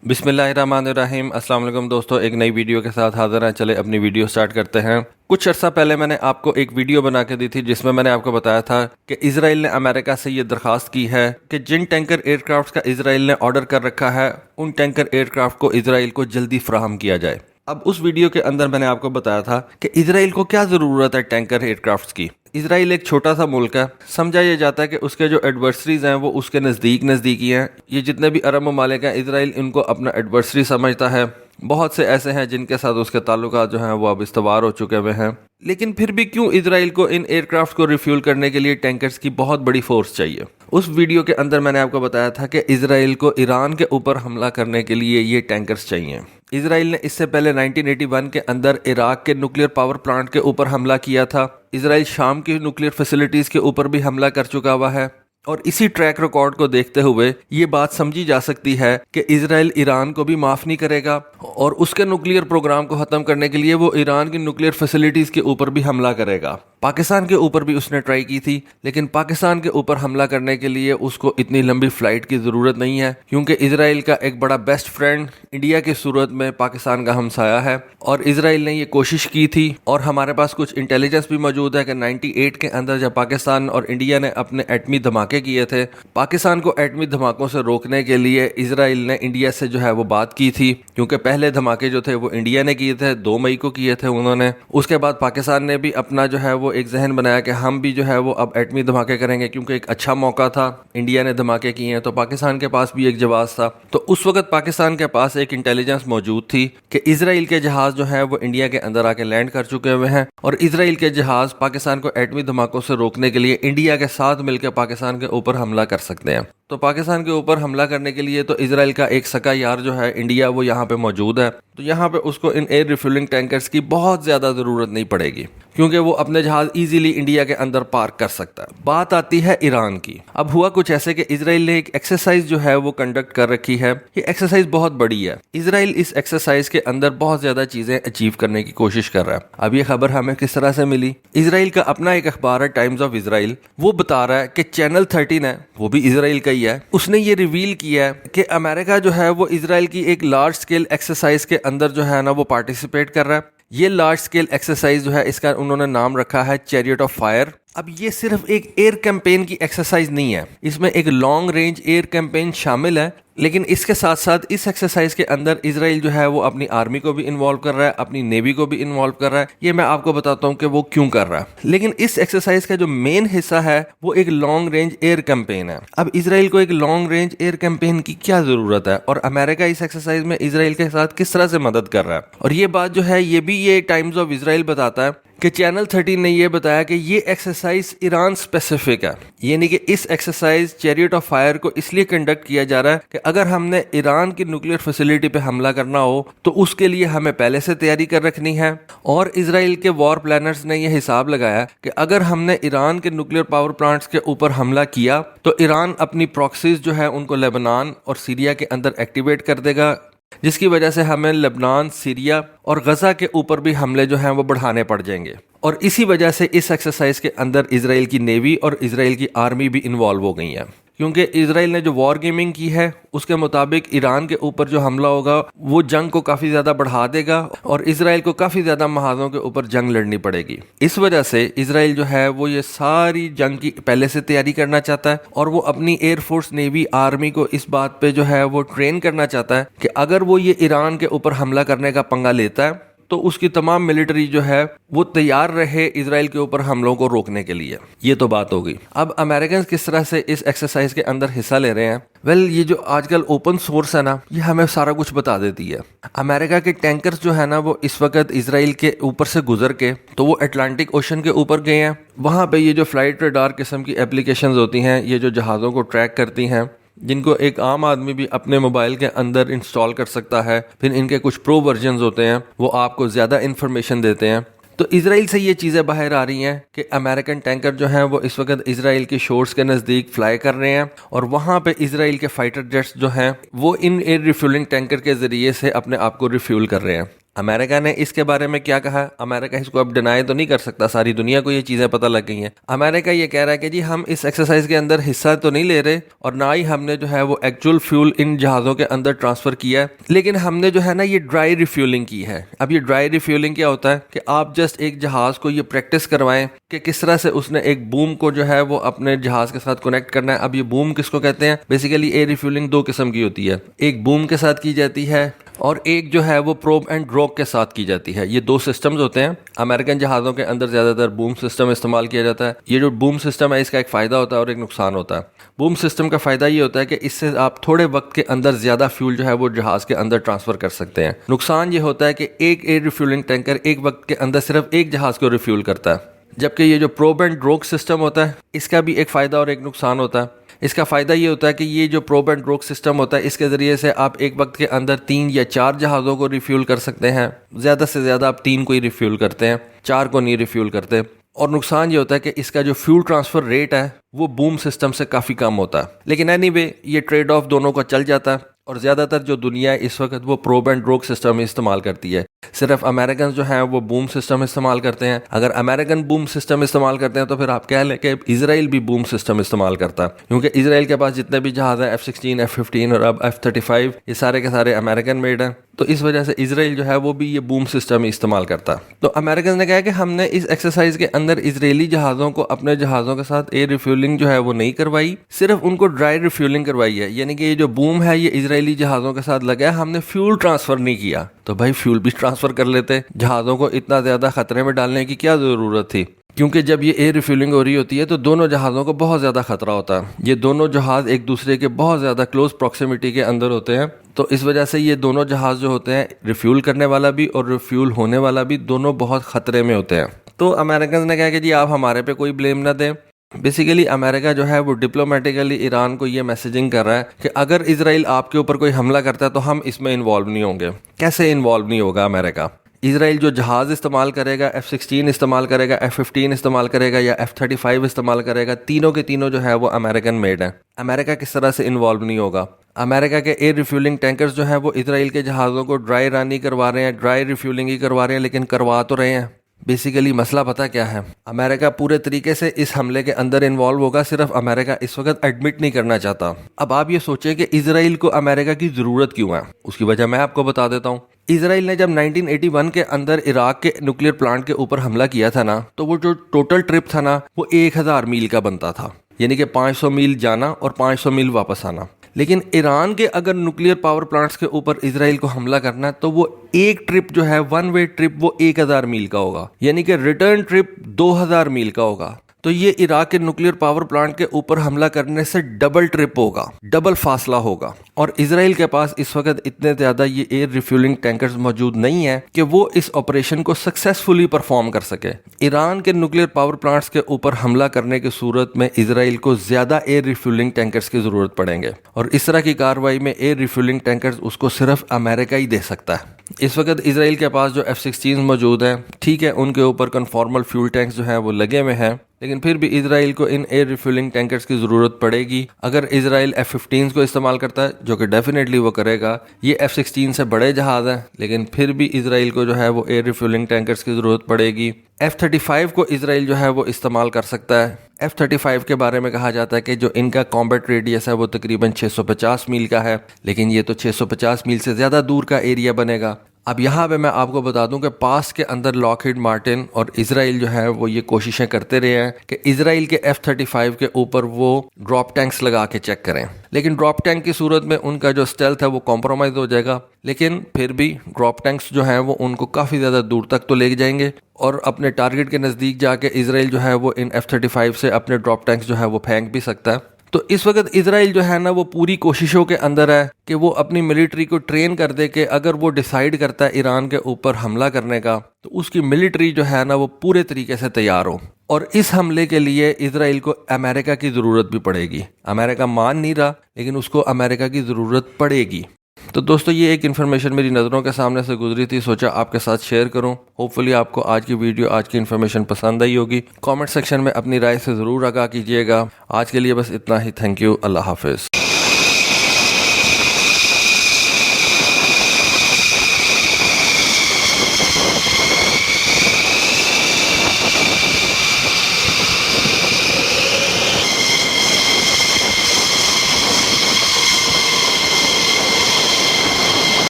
بسم اللہ الرحمن الرحیم۔ السلام علیکم دوستو، ایک نئی ویڈیو کے ساتھ حاضر ہیں۔ چلے اپنی ویڈیو سٹارٹ کرتے ہیں۔ کچھ عرصہ پہلے میں نے آپ کو ایک ویڈیو بنا کے دی تھی جس میں نے آپ کو بتایا تھا کہ اسرائیل نے امریکہ سے یہ درخواست کی ہے کہ جن ٹینکر ایئر کرافٹ کا اسرائیل نے آرڈر کر رکھا ہے ان ٹینکر ایئر کرافٹ کو اسرائیل کو جلدی فراہم کیا جائے۔ اب اس ویڈیو کے اندر میں نے آپ کو بتایا تھا کہ اسرائیل کو کیا ضرورت ہے ٹینکر ایئر کرافٹس کی۔ اسرائیل ایک چھوٹا سا ملک ہے، سمجھا یہ جاتا ہے کہ اس کے جو ایڈورسریز ہیں وہ اس کے نزدیکی ہیں۔ یہ جتنے بھی عرب ممالک ہیں اسرائیل ان کو اپنا ایڈورسری سمجھتا ہے۔ بہت سے ایسے ہیں جن کے ساتھ اس کے تعلقات جو ہیں وہ اب استوار ہو چکے ہوئے ہیں، لیکن پھر بھی کیوں اسرائیل کو ان ایئر کرافٹ کو ریفیول کرنے کے لیے ٹینکرز کی بہت بڑی فورس چاہیے۔ اس ویڈیو کے اندر میں نے آپ کو بتایا تھا کہ اسرائیل کو ایران کے اوپر حملہ کرنے کے لیے یہ ٹینکرز چاہیے۔ اسرائیل نے اس سے پہلے 1981 کے اندر عراق کے نیوکلیر پاور پلانٹ کے اوپر حملہ کیا تھا۔ اسرائیل شام کی نیوکلیر فیسلٹیز کے اوپر بھی حملہ کر چکا ہوا ہے، اور اسی ٹریک ریکارڈ کو دیکھتے ہوئے یہ بات سمجھی جا سکتی ہے کہ اسرائیل ایران کو بھی معاف نہیں کرے گا، اور اس کے نیوکلیر پروگرام کو ختم کرنے کے لیے وہ ایران کی نیوکلیر فیسلٹیز کے اوپر بھی حملہ کرے گا۔ پاکستان کے اوپر بھی اس نے ٹرائی کی تھی، لیکن پاکستان کے اوپر حملہ کرنے کے لیے اس کو اتنی لمبی فلائٹ کی ضرورت نہیں ہے، کیونکہ اسرائیل کا ایک بڑا بیسٹ فرینڈ انڈیا کی صورت میں پاکستان کا ہمسایہ ہے، اور اسرائیل نے یہ کوشش کی تھی، اور ہمارے پاس کچھ انٹیلیجنس بھی موجود ہے کہ 98 کے اندر جب پاکستان اور انڈیا نے اپنے ایٹمی دھماکے کیے تھے، پاکستان کو ایٹمی دھماکوں سے روکنے کے لیے اسرائیل نے انڈیا سے جو ہے وہ بات کی تھی، کیونکہ پہلے دھماکے جو تھے وہ انڈیا نے کیے تھے، 2 مئی کو کیے تھے انہوں نے۔ اس کے بعد پاکستان نے بھی اپنا جو ہے وہ ایک ذہن بنایا کہ ہم بھی جو ہے وہ اب ایٹمی دھماکے کریں گے، کیونکہ ایک اچھا موقع تھا، انڈیا نے دھماکے کیے ہیں تو پاکستان کے پاس بھی ایک جواز تھا۔ تو اس وقت پاکستان کے پاس ایک انٹیلیجنس موجود تھی کہ اسرائیل کے جہاز جو ہیں وہ انڈیا کے اندر آ کے لینڈ کر چکے ہوئے ہیں، اور اسرائیل کے جہاز پاکستان کو ایٹمی دھماکوں سے روکنے کے لیے انڈیا کے ساتھ مل کے پاکستان کے اوپر حملہ کر سکتے ہیں۔ تو پاکستان کے اوپر حملہ کرنے کے لیے تو اسرائیل کا ایک سکا یار جو ہے انڈیا وہ یہاں پہ موجود ہے، تو یہاں پہ اس کو ان ایئر ریفیولنگ ٹینکرز کی بہت زیادہ ضرورت نہیں پڑے گی، کیونکہ وہ اپنے جہاز ایزیلی انڈیا کے اندر پارک کر سکتا ہے۔ بات آتی ہے ایران کی۔ اب ہوا کچھ ایسے کہ اسرائیل نے ایک ایکسرسائز جو ہے وہ کنڈکٹ کر رکھی ہے۔ یہ ایکسرسائز بہت بڑی ہے۔ اسرائیل اس ایکسرسائز کے اندر بہت زیادہ چیزیں اچیو کرنے کی کوشش کر رہا ہے۔ اب یہ خبر ہمیں کس طرح سے ملی؟ اسرائیل کا اپنا ایک اخبار ہے ٹائمز آف اسرائیل، وہ بتا رہا ہے کہ چینل 13 ہے، وہ بھی اسرائیل کا ہی ہے، اس نے یہ ریویل کیا ہے کہ امریکہ جو ہے وہ اسرائیل کی ایک لارج سکیل ایکسرسائز کے اندر جو ہے نا وہ پارٹیسپیٹ کر رہا ہے۔ یہ لارج سکیل ایکسرسائز جو ہے اس کا انہوں نے نام رکھا ہے چیریٹ آف فائر۔ اب یہ صرف ایک ایئر کیمپین کی ایکسرسائز نہیں ہے، اس میں ایک لانگ رینج ایئر کیمپین شامل ہے، لیکن اس کے ساتھ ساتھ اس ایکسرسائز کے اندر اسرائیل جو ہے وہ اپنی آرمی کو بھی انوالو کر رہا ہے، اپنی نیوی کو بھی انوالو کر رہا ہے۔ یہ میں آپ کو بتاتا ہوں کہ وہ کیوں کر رہا ہے، لیکن اس ایکسرسائز کا جو مین حصہ ہے وہ ایک لانگ رینج ایئر کیمپین ہے۔ اب اسرائیل کو ایک لانگ رینج ایئر کیمپین کی کیا ضرورت ہے، اور امریکہ اس ایکسرسائز میں اسرائیل کے ساتھ کس طرح سے مدد کر رہا ہے؟ اور یہ بات جو ہے یہ بھی یہ ٹائمز آف اسرائیل بتاتا ہے کہ چینل 13 نے یہ بتایا کہ یہ ایکسرسائز ایران اسپیسیفک ہے، یعنی کہ اس ایکسرسائز چیریٹ آف فائر کو اس لیے کنڈکٹ کیا جا رہا ہے کہ اگر ہم نے ایران کی نیوکلیر فیسلٹی پہ حملہ کرنا ہو تو اس کے لیے ہمیں پہلے سے تیاری کر رکھنی ہے۔ اور اسرائیل کے وار پلانرز نے یہ حساب لگایا کہ اگر ہم نے ایران کے نیوکلیر پاور پلانٹس کے اوپر حملہ کیا تو ایران اپنی پراکسیز جو ہے ان کو لیبنان اور سیریا کے اندر ایکٹیویٹ کر دے گا، جس کی وجہ سے ہمیں لبنان، سیریا اور غزہ کے اوپر بھی حملے جو ہیں وہ بڑھانے پڑ جائیں گے۔ اور اسی وجہ سے اس ایکسرسائز کے اندر اسرائیل کی نیوی اور اسرائیل کی آرمی بھی انوالو ہو گئی ہیں، کیونکہ اسرائیل نے جو وار گیمنگ کی ہے اس کے مطابق ایران کے اوپر جو حملہ ہوگا وہ جنگ کو کافی زیادہ بڑھا دے گا، اور اسرائیل کو کافی زیادہ محاذوں کے اوپر جنگ لڑنی پڑے گی۔ اس وجہ سے اسرائیل جو ہے وہ یہ ساری جنگ کی پہلے سے تیاری کرنا چاہتا ہے، اور وہ اپنی ایئر فورس، نیوی، آرمی کو اس بات پہ جو ہے وہ ٹرین کرنا چاہتا ہے کہ اگر وہ یہ ایران کے اوپر حملہ کرنے کا پنگا لیتا ہے تو اس کی تمام ملٹری جو ہے وہ تیار رہے اسرائیل کے اوپر حملوں کو روکنے کے لیے۔ یہ تو بات ہوگی۔ اب امریکنز کس طرح سے اس ایکسرسائز کے اندر حصہ لے رہے ہیں؟ یہ جو آج کل اوپن سورس ہے نا، یہ ہمیں سارا کچھ بتا دیتی ہے۔ امریکہ کے ٹینکرز جو ہے نا وہ اس وقت اسرائیل کے اوپر سے گزر کے تو وہ اٹلانٹک اوشن کے اوپر گئے ہیں۔ وہاں پہ یہ جو فلائٹ ریڈار قسم کی اپلیکیشنز ہوتی ہیں، یہ جو جہازوں کو ٹریک کرتی ہیں، جن کو ایک عام آدمی بھی اپنے موبائل کے اندر انسٹال کر سکتا ہے، پھر ان کے کچھ پرو ورژنز ہوتے ہیں، وہ آپ کو زیادہ انفارمیشن دیتے ہیں۔ تو اسرائیل سے یہ چیزیں باہر آ رہی ہیں کہ امریکن ٹینکر جو ہیں وہ اس وقت اسرائیل کی شورز کے نزدیک فلائی کر رہے ہیں، اور وہاں پہ اسرائیل کے فائٹر جیٹس جو ہیں وہ ان ایئر ریفیولنگ ٹینکر کے ذریعے سے اپنے آپ کو ریفیول کر رہے ہیں۔ امریکہ نے اس کے بارے میں کیا کہا؟ امریکہ اس کو اب ڈینائی تو نہیں کر سکتا، ساری دنیا کو یہ چیزیں پتہ لگ گئی ہیں۔ امریکہ یہ کہہ رہا ہے کہ جی ہم اس ایکسرسائز کے اندر حصہ تو نہیں لے رہے، اور نہ ہی ہم نے جو ہے وہ ایکچوئل فیول ان جہازوں کے اندر ٹرانسفر کیا ہے، لیکن ہم نے جو ہے نا یہ ڈرائی ریفیولنگ کی ہے۔ اب یہ ڈرائی ریفیولنگ کیا ہوتا ہے کہ آپ جسٹ ایک جہاز کو یہ پریکٹس کروائیں کہ کس طرح سے اس نے ایک بوم کو جو ہے وہ اپنے جہاز کے ساتھ کنیکٹ کرنا ہے۔ اب یہ بوم کس کو کہتے ہیں؟ بیسیکلی ایئر ریفیولنگ دو قسم کی ہوتی ہے، ایک بوم کے ساتھ کی جاتی ہے اور ایک جو ہے وہ پروب اینڈ ڈراپ کے ساتھ کی جاتی ہے۔ یہ دو سسٹمز ہوتے ہیں۔ امریکن جہازوں کے اندر زیادہ تر بوم سسٹم استعمال کیا جاتا ہے۔ یہ جو بوم سسٹم ہے اس کا ایک فائدہ ہوتا ہے اور ایک نقصان ہوتا ہے۔ بوم سسٹم کا فائدہ یہ ہوتا ہے کہ اس سے آپ تھوڑے وقت کے اندر زیادہ فیول جو ہے وہ جہاز کے اندر ٹرانسفر کر سکتے ہیں۔ نقصان یہ ہوتا ہے کہ ایک ایئر ریفیولنگ ٹینکر ایک وقت کے اندر صرف ایک جہاز کو ریفیول کرتا ہے، جبکہ یہ جو پروب اینڈ ڈروپ سسٹم ہوتا ہے اس کا بھی ایک فائدہ اور ایک نقصان ہوتا ہے۔ اس کا فائدہ یہ ہوتا ہے کہ یہ جو پروب اینڈ ڈروپ سسٹم ہوتا ہے اس کے ذریعے سے آپ ایک وقت کے اندر 3 یا 4 جہازوں کو ریفیول کر سکتے ہیں، زیادہ سے زیادہ آپ 3 کو ہی ریفیول کرتے ہیں، 4 کو نہیں ریفیول کرتے۔ اور نقصان یہ ہوتا ہے کہ اس کا جو فیول ٹرانسفر ریٹ ہے وہ بوم سسٹم سے کافی کم ہوتا ہے، لیکن اینی وے یہ ٹریڈ آف دونوں کا چل جاتا ہے، اور زیادہ تر جو دنیا ہے اس وقت وہ پروب اینڈ ڈروپ سسٹم استعمال کرتی ہے۔ صرف امریکن جو ہیں وہ بوم سسٹم استعمال کرتے ہیں۔ اگر امریکن بوم سسٹم استعمال کرتے ہیں تو پھر آپ کہہ لیں کہ اسرائیل بھی بوم سسٹم استعمال کرتا ہے، کیونکہ اسرائیل کے پاس جتنے بھی جہاز ہیں F-16 F-15 اور اب F-35 یہ سارے کے سارے امریکن میڈ ہیں، تو اس وجہ سے اسرائیل جو ہے وہ بھی یہ بوم سسٹم ہی استعمال کرتا ہے۔ تو امریکن نے کہا کہ ہم نے اس ایکسرسائز کے اندر اسرائیلی جہازوں کو اپنے جہازوں کے ساتھ ایئر ریفیولنگ جو ہے وہ نہیں کروائی، صرف ان کو ڈرائی ریفیولنگ کروائی ہے، یعنی کہ یہ جو بوم ہے یہ اسرائیلی جہازوں کے ساتھ لگا ہے، ہم نے فیول ٹرانسفر نہیں کیا۔ تو بھائی فیول بھی ٹرانسفر کر لیتے، جہازوں کو اتنا زیادہ خطرے میں ڈالنے کی کیا ضرورت تھی؟ کیونکہ جب یہ ایئر ریفیولنگ ہو رہی ہوتی ہے تو دونوں جہازوں کو بہت زیادہ خطرہ ہوتا ہے، یہ دونوں جہاز ایک دوسرے کے بہت زیادہ کلوز پروکسیمیٹی کے اندر ہوتے ہیں، تو اس وجہ سے یہ دونوں جہاز جو ہوتے ہیں، ریفیول کرنے والا بھی اور ریفیول ہونے والا بھی، دونوں بہت خطرے میں ہوتے ہیں۔ تو امریکنز نے کہا کہ جی آپ ہمارے پہ کوئی بلیم نہ دیں۔ بیسیکلی امریکہ جو ہے وہ ڈپلومیٹیکلی ایران کو یہ میسیجنگ کر رہا ہے کہ اگر اسرائیل آپ کے اوپر کوئی حملہ کرتا ہے تو ہم اس میں انوالو نہیں ہوں گے۔ کیسے انوالو نہیں ہوگا امریکہ؟ اسرائیل جو جہاز استعمال کرے گا، F-16 استعمال کرے گا، F-15 استعمال کرے گا یا F-35 استعمال کرے گا، تینوں کے تینوں جو ہے وہ امریکن میڈ ہیں۔ امریکہ کس طرح سے انوالو نہیں ہوگا؟ امریکہ کے ایئر ریفیولنگ ٹینکرز جو ہیں وہ اسرائیل کے جہازوں کو ڈرائی رن ہی کروا رہے ہیں، ڈرائی ریفیولنگ ہی کروا رہے ہیں، لیکن کروا تو رہے ہیں۔ بیسیکلی مسئلہ پتہ کیا ہے؟ امریکہ پورے طریقے سے اس حملے کے اندر انوالو ہوگا، صرف امریکہ اس وقت ایڈمٹ نہیں کرنا چاہتا۔ اب آپ یہ سوچیں کہ اسرائیل کو امریکہ کی ضرورت کیوں ہے؟ اس کی وجہ میں آپ کو بتا دیتا ہوں۔ اسرائیل نے جب 1981 کے اندر عراق کے نیوکلیر پلانٹ کے اوپر حملہ کیا تھا نا، تو وہ جو ٹوٹل ٹرپ تھا نا وہ 1000 میل کا بنتا تھا، یعنی کہ 500 میل جانا اور 500 میل واپس آنا۔ لیکن ایران کے اگر نیوکلیر پاور پلانٹس کے اوپر اسرائیل کو حملہ کرنا ہے تو وہ ایک ٹرپ جو ہے 1 وے ٹرپ وہ 1000 میل کا ہوگا، یعنی کہ ریٹرن ٹرپ 2000 میل کا ہوگا۔ تو یہ عراق کے نیوکلیر پاور پلانٹ کے اوپر حملہ کرنے سے ڈبل ٹرپ ہوگا، ڈبل فاصلہ ہوگا، اور اسرائیل کے پاس اس وقت اتنے زیادہ یہ ایئر ریفیولنگ ٹینکرز موجود نہیں ہیں کہ وہ اس آپریشن کو سکسیسفلی پرفارم کر سکے۔ ایران کے نیوکلیر پاور پلانٹس کے اوپر حملہ کرنے کی صورت میں اسرائیل کو زیادہ ایئر ریفیولنگ ٹینکرز کی ضرورت پڑیں گے، اور اس طرح کی کارروائی میں ایئر ریفیولنگ ٹینکرز اس کو صرف امریکہ ہی دے سکتا ہے۔ اس وقت اسرائیل کے پاس جو F-16 موجود ہیں، ٹھیک ہے ان کے اوپر کنفارمل فیول ٹینکس جو ہیں وہ لگے ہوئے ہیں، لیکن پھر بھی اسرائیل کو ان ایئر ریفیولنگ ٹینکرز کی ضرورت پڑے گی۔ اگر اسرائیل F-15 کو استعمال کرتا ہے، جو کہ ڈیفینیٹلی وہ کرے گا، یہ F-16 سے بڑے جہاز ہیں، لیکن پھر بھی اسرائیل کو جو ہے وہ ایئر ریفیولنگ ٹینکرز کی ضرورت پڑے گی۔ F-35 کو اسرائیل جو ہے وہ استعمال کر سکتا ہے۔ F-35 کے بارے میں کہا جاتا ہے کہ جو ان کا کامبیٹ ریڈیس ہے وہ تقریباً 650 میل کا ہے، لیکن یہ تو 650 میل سے زیادہ دور کا ایریا بنے گا۔ اب یہاں پہ میں آپ کو بتا دوں کہ پاس کے اندر لاک ہیڈ مارٹن اور اسرائیل جو ہے وہ یہ کوششیں کرتے رہے ہیں کہ اسرائیل کے F-35 کے اوپر وہ ڈراپ ٹینکس لگا کے چیک کریں، لیکن ڈراپ ٹینک کی صورت میں ان کا جو اسٹیلتھ ہے وہ کمپرومائز ہو جائے گا، لیکن پھر بھی ڈراپ ٹینکس جو ہیں وہ ان کو کافی زیادہ دور تک تو لے جائیں گے، اور اپنے ٹارگٹ کے نزدیک جا کے اسرائیل جو ہے وہ ان F-35 سے اپنے ڈراپ ٹینکس جو ہے وہ پھینک بھی سکتا ہے۔ تو اس وقت اسرائیل جو ہے نا وہ پوری کوششوں کے اندر ہے کہ وہ اپنی ملٹری کو ٹرین کر دے کہ اگر وہ ڈیسائیڈ کرتا ہے ایران کے اوپر حملہ کرنے کا تو اس کی ملٹری جو ہے نا وہ پورے طریقے سے تیار ہو، اور اس حملے کے لیے اسرائیل کو امریکہ کی ضرورت بھی پڑے گی۔ امریکہ مان نہیں رہا، لیکن اس کو امریکہ کی ضرورت پڑے گی۔ تو دوستو یہ ایک انفارمیشن میری نظروں کے سامنے سے گزری تھی، سوچا آپ کے ساتھ شیئر کروں۔ ہوپ فلی آپ کو آج کی ویڈیو، آج کی انفارمیشن پسند آئی ہوگی۔ کامنٹ سیکشن میں اپنی رائے سے ضرور آگاہ کیجیے گا۔ آج کے لیے بس اتنا ہی، تھینک یو، اللہ حافظ۔